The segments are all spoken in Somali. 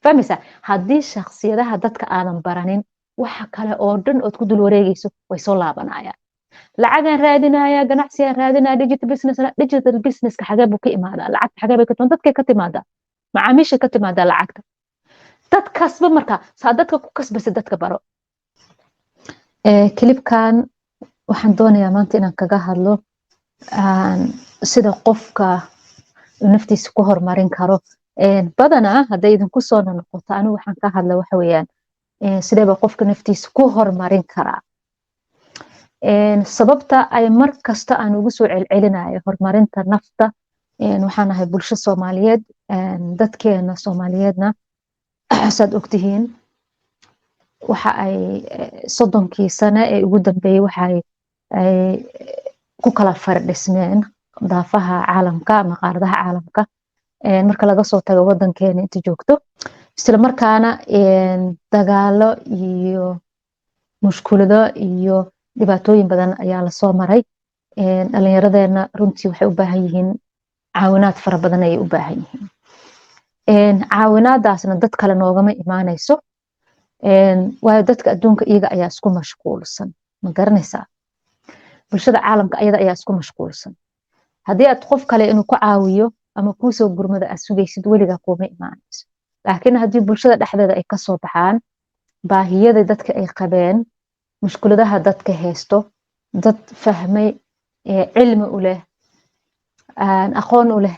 فهميسا هذه شخصيتها dadka aadan baranin waxa kale oo dhan oo ku dul wareegayso way soo laabanayaan lacagan raadinaya ganacsiga raadinaya digital business ka xagee buu ka imaadaa lacag xagee bay ka timaada dadka ka timaada macaamiisha ka timaada lacagta dadkaasba marka saa dadka ku kasbasa dadka baro klibkan waxaan doonayaa maanta inaan kaga hadlo sida qofka naftiisa ku horumarin karo badanaa hadday idinku soo noqoto anigu waxaan ka hadla waxa weeyaan sidee qofka naftiisa ku horumarin karaa sababta ay mar kasta aan ugu soo celcelinayo horumarinta nafta waxaan ahay bulsho Soomaaliyeed dadkeena Soomaaliyeedna saad ogtihiin waxa ay 30 sano ee ugu dambeeyay waxa ay ku kala fardhismeen daafaha caalamka ama qaaradaha caalamka marka laga soo tago wadankeena inta joogto isla markaana dagaalo iyo mushkulado iyo dhibaatooyin badan ayaa la soo maray dhalinyaradeena runtii waxay u baahan yihiin caawinaad fara badan ay u baahan yihiin caawinaadaasna dad kale noogama imaanayso waayo dadka adduunka iyaga ayaa isku mashquulsan ma garanaysaa bulshada caalamka ayada ayaa isku mashquulsan haddii aad qof kale inuu ku caawiyo ama kuu soo gurmada aad sugaysid weligaa kuma imaanayso laakiin haddii bulshada dhexdeeda ay kasoo baxaan baahiyada dadka ay qabeen mushkuladaha dadka haysto dad fahmay cilmi u leh aqoon u leh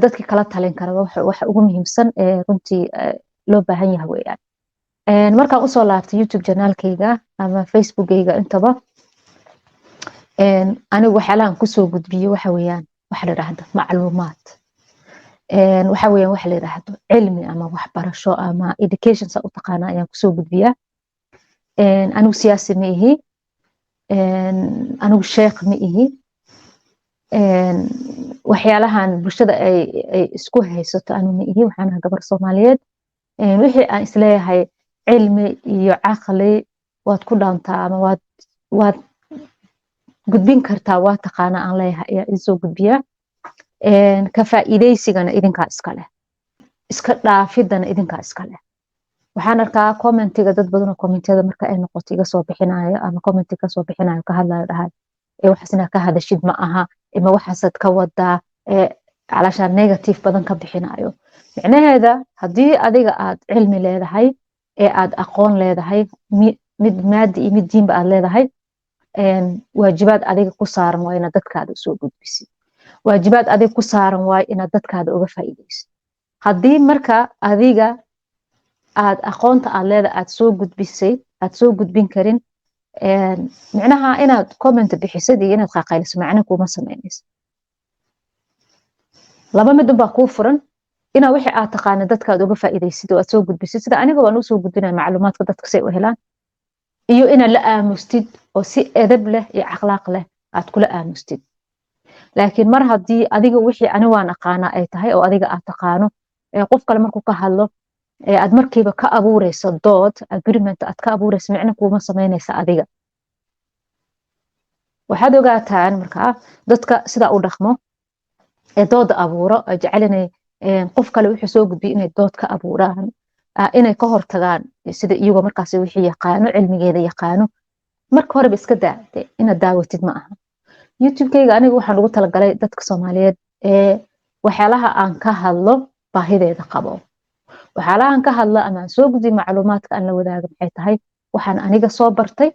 dadka kala talin kara waxa ugu muhiimsan runtii loo baahan yahay weeyaan markaan usoo laabtay YouTube channelkayga ama Facebookayga intaba anigu waxaan ku soo gudbiyo waxa weeyaan waxa la yiraahdo macluumaad waxa weeyaan waxa la yiraahdo cilmi ama waxbarasho ama education sa u taqaana ayaan ku soo gudbiyaa anigu siyaasi ma ihi anigu sheekh ma ihi waxyaalahan bulshada ay isku haysato anigu ma ihi waxaan gabar Soomaaliyeed wixii aan isleeyahay cilmi iyo aqli waad ku dhaantaa ama waad gudbin kartaa waa taqaana aan leeyahay ayaa soo gudbiyaa ka faa'iideysigana idinka iska leh iska dhaafidana idinka iska leh waxaan arkaa commentiga dad badan oo commentada marka ay noqoto iga soo bixinayo ama commenti ka soo bixinayo ka hadlayo dhahay waxaasina ka hadashid ma aha ima waxaasad ka wadaa علشان negative badan ka bixinayo macnaheeda hadii adiga aad cilmi leedahay ee aad aqoon leedahay mid maadi iyo mid diinba aad leedahay waajibaad adiga ku saaran waa inaad dadkaada soo gudbisid waajibaad adiga ku saaran waa inaad dadkaada uga faa'iideysid hadii marka adiga aad aqoonta aad leedahay aad soo gudbisay aad soo gudbin karin macnaha inaad comment bixisid iyo inaad qaqayliso macna kuma sameynayso laba mid baa ku furan ina wixii aad taqaan dadka uga faa'iideysid oo aad soo gudbisid sida aniga waan u soo gudbinaa macluumaadka dadka si ay u helaan iyo ina la aamustid oo si edeb leh iyo akhlaaq leh aad kula aamustid laakiin mar hadii adiga wixii ani waan aqaana ay tahay oo adiga aad taqaano qof kale markuu ka hadlo aad markiiba ka abuureyso dood agreement aad ka abuureyso macna kuma sameynaysa adiga waxaad ogaataan marka dadka sida u dhaqmo dood abuuro jecelina qof kale wuxuu soo gudbiyay inay dood ka abuuraan inay ka hortagaan sida iyaga markaas wixii yaqaano cilmigeeda yaqaano marka hore iska daacday ina daawatid ma aha YouTube-kayga aniga waxaan ugu talagalay dadka Soomaaliyeed waxyaalaha aan ka hadlo baahideeda qabo waxyaalaha aan ka hadlo ama soo gudbiyo macluumaadka aan la wadaago maxay tahay waxaan aniga soo bartay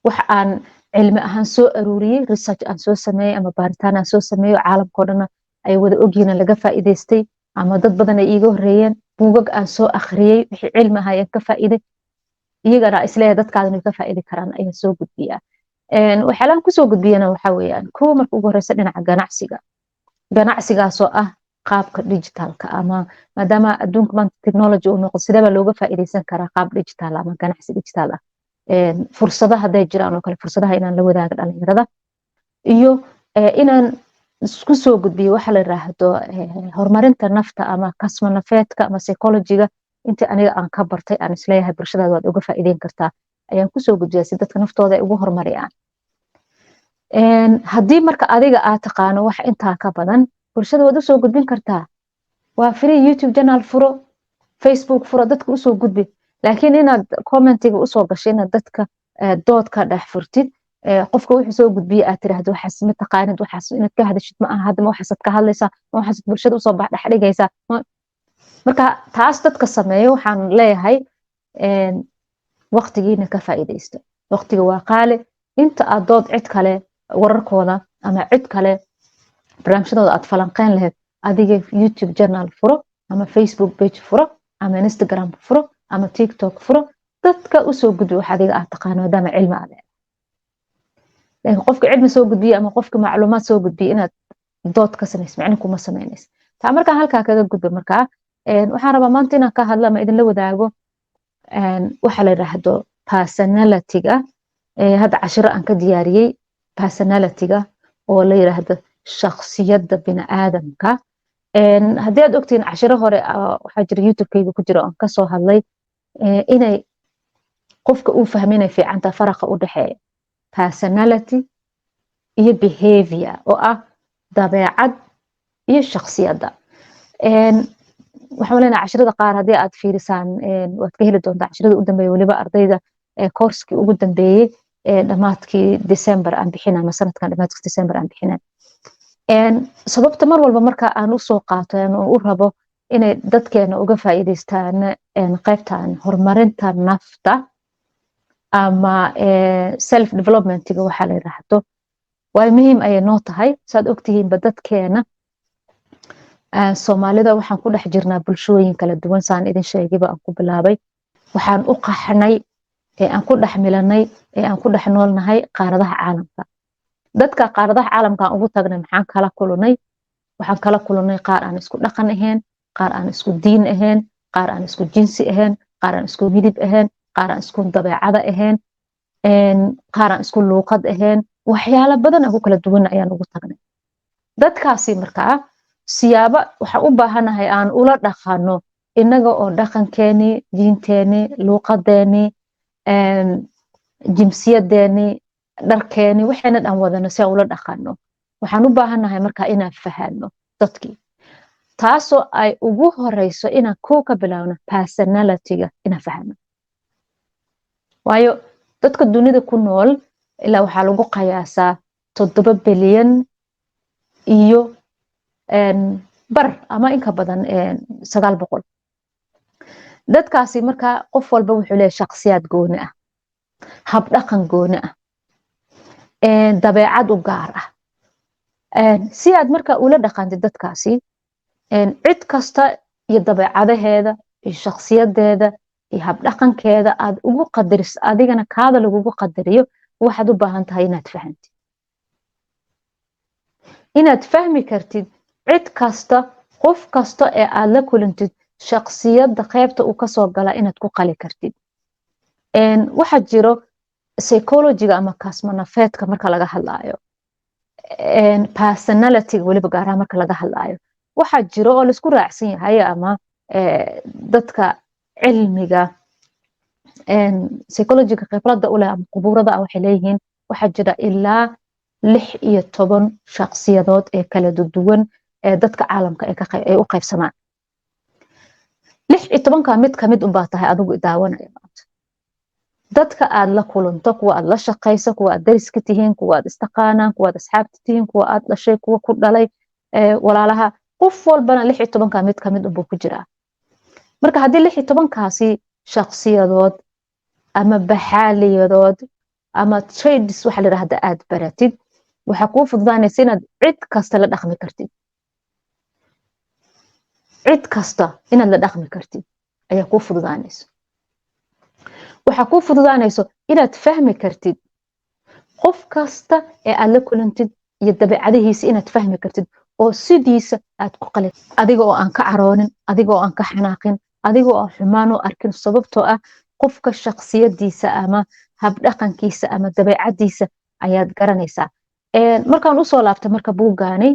wax aan cilmi ahaan soo aruuriyay research aan soo sameeyay ama baaritaan aan soo sameeyo caalamka dhan ay wada ogyihiin laga faa'iideystay ama dad badan ay iiga horeeyeen buugag aan soo akhriyay wixii cilmi ahaa aan ka faa'iiday iyagana isleeyahay dadkaadana ka faa'iidi karaan ayaan soo gudbiyaa waxaan ku soo gudbiyana waxa weeyaan kuwa marka ugu horeysa dhinaca ganacsigaas oo ah qaabka digitalka ama maadaama adduunka maanta technology uu noqdo sidee looga faa'iideysan karaa qaab digital ama ganacsi digital ah fursadaha haday jiraan oo kale fursadaha inaan la wadaago dhalinyarada iyo inaan isku soo gudbiyo waxa la yiraahdo horumarinta nafta ama kasma nafeedka ama psychology-ga inta aniga aan ka bartay aan isleeyahay bulshadaada waad uga faa'iideyn kartaa ayaan ku soo gudbiyaa si dadka naftooda ay ugu horumariyaan hadii marka adiga aad taqaano wax inta ka badan bulshada waad u soo gudbin kartaa waa free YouTube channel furo Facebook fura dadka usoo gudbi laakiin inaad commentiga usoo gashay inaad dadka dood ka dhex furtid qofka wuxuu soo gudbiye aad tiraahdo waxaas ma taqaanid waxaas inaad ka hadashid ma aha hadda ma waxaasad ka hadlaysaa ma waxaasad bulshada usoo dhex dhigaysaa marka taas dadka sameeyo waxaan leeyahay waqtigiina ka faa'iidaysta waqtiga waa qaali inta aad dood cid kale wararkooda ama cid kale barnaamijyadooda aad falanqeyn lahayd adiga YouTube channel furo ama Facebook page furo ama Instagram furo ama TikTok furo dadka usoo gudbi wax adiga aad taqaano maadaama cilmi aad leedahay laakiin qofka cilmi soo gudbiye ama qofka macluumaad soo gudbiye inaad dood ka samayso macna kuma samaynaysa taa markaan halkaa kaga gudbo markaa waxaan rabaa maanta inaan ka hadla ama idinla wadaago waxa la yiraahdo personality-ga hadda cashiro aan ka diyaariyey personality-ga oo la yiraahdo shakhsiyadda bini'aadamka haddii aad ogtiin cashiro hore waxaa jira YouTube-kayga ku jira oon kasoo hadlay inay qofka uu fahmo inay fiicanta faraqa u dhexeeya personality iyo behavior oo ah dabeecad iyo shakhsiyadda waxaan leenahay cashirada qaar haddii aad fiirisaan waad ka heli doontaa cashirada u dambeeya weliba ardayda course-kii ugu dambeeyey dhamaadkii December aan bixina ama sanadkan dhamaadkii December aan bixina sababta mar walba marka aan usoo qaato oo u rabo inay dadkeena uga faa'iidaystaan qaybtan horumarinta nafta ama self development-ga waxa la yiraahdo way muhiim ay noo tahay saad ogtihiinba dadkeena Soomaalida waxaan ku dhex jirnaa bulshooyin kala duwan saan idin sheegayba aan ku bilaabay waxaan u qaxnay aan ku dhex milanay aan ku dhex noolnahay qaaradaha caalamka dadka qaaradaha caalamka aan ugu tagnay maxaan kala kulunay waxaan kala kulunay qaar aan isku dhaqan ahayn qaar aan isku diin ahayn qaar aan isku jinsi ahayn qaar aan isku midib ahayn qaar aan isku dabeecada ahayn qaar aan isku luuqad ahayn waxyaalo badan oo kala duwan ayaan ugu tagnay dadkaasi markaa siyaabo waxa u baahanahay aan ula dhaqano inaga oo dhaqankeeni diinteeni luuqadeeni jimsiyadeeni dharkeeni waxayna dhan wadana si aan ula dhaqano waxaan u baahanahay markaa inaan fahano dadkii taasoo ay ugu horeyso inaan koo ka bilaawno personality-ga inaan fahano waayo dadka dunida ku nool ilaa waxaa lagu qiyaasaa 7 bilyan iyo bar ama inka badan 900 dadkaasi markaa qof walba wuxuu leeyahay shakhsiyad gooni ah hab dhaqan gooni ah dabeecad u gaar ah si aad markaa ula dhaqantid dadkaasi cid kasta iyo dabeecadaheeda iyo shakhsiyadeeda iyo hab dhaqankeeda aad ugu qadaris adigana kaada lagugu qadariyo waxaad u baahan tahay inaad fahmi kartid cid kasta qof kasta ee aad la kulantid shakhsiyadda qaybta uu kasoo gala inaad ku qali kartid waxaa jiro psychology-ga ama kasmanafeedka marka laga hadlaayo personality-ga weliba gaaraha marka laga hadlaayo waxaa jiro oo laisku raacsan yahay ama dadka cilmiga psychology-ga khibrada u leh ama qubuurada ah waxay leeyihiin waxaa jira ilaa 16 shakhsiyadood ee kala duwan ee dadka caalamka ay u qaybsamaan 16ka mid kamid un baa tahay adigu daawanaya maanta dadka aad la kulanto kuwa aad la shaqayso kuwa aad dariska tihiin kuwa aad istaqaanaan kuwa aad asxaabta tihiin kuwa aad dhashay kuwa ku dhalay walaalaha qof walbana 16ka mid kamid un buu ku jiraa marka haddii 16kaasi shakhsiyadood ama baxaaliyadood ama trades waxa la yiraahdo aad baratid waxa kuu fududaanaysa inaad cid kasta la dhaqmi kartid cid kasta inaad la dhaqmi kartid ayaa kuu fududaanaysa waxa kuu fududaanayso inaad fahmi kartid qof kasta ee aad la kulantid iyo dabeecadihiisa inaad fahmi kartid oo sidiisa aad ku qalid adiga oo aan ka caroonin adiga oo aan ka xanaaqin adiga oo xumaan u arkin sababtoo ah qofka shakhsiyadiisa ama hab dhaqankiisa ama dabeecadiisa ayaad garanaysaa markaan usoo laabtay marka buuggaani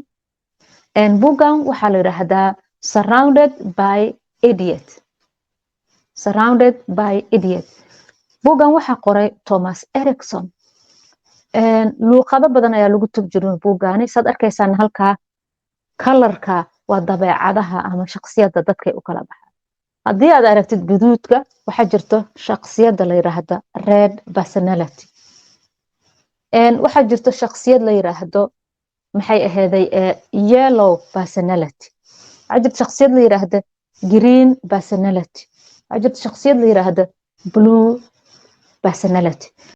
buuggan waxaa la yiraahdaa surrounded by idiot buuggan waxaa qoray Thomas Erikson luuqado badan ayaa lagu turjumaa buuggaani saad arkaysaan halkaa kalarka waa dabeecadaha ama shakhsiyadda dadka u kala baxaan haddii aad aragtid guduudka waxaa jirto shakhsiyadda la yiraahdo red personality waxaa jirto shakhsiyad la yiraahdo maxay aheeday yellow personality waxaa jirto shakhsiyad la yiraahdo green personality waxaa jirto shakhsiyad la yiraahdo blue personality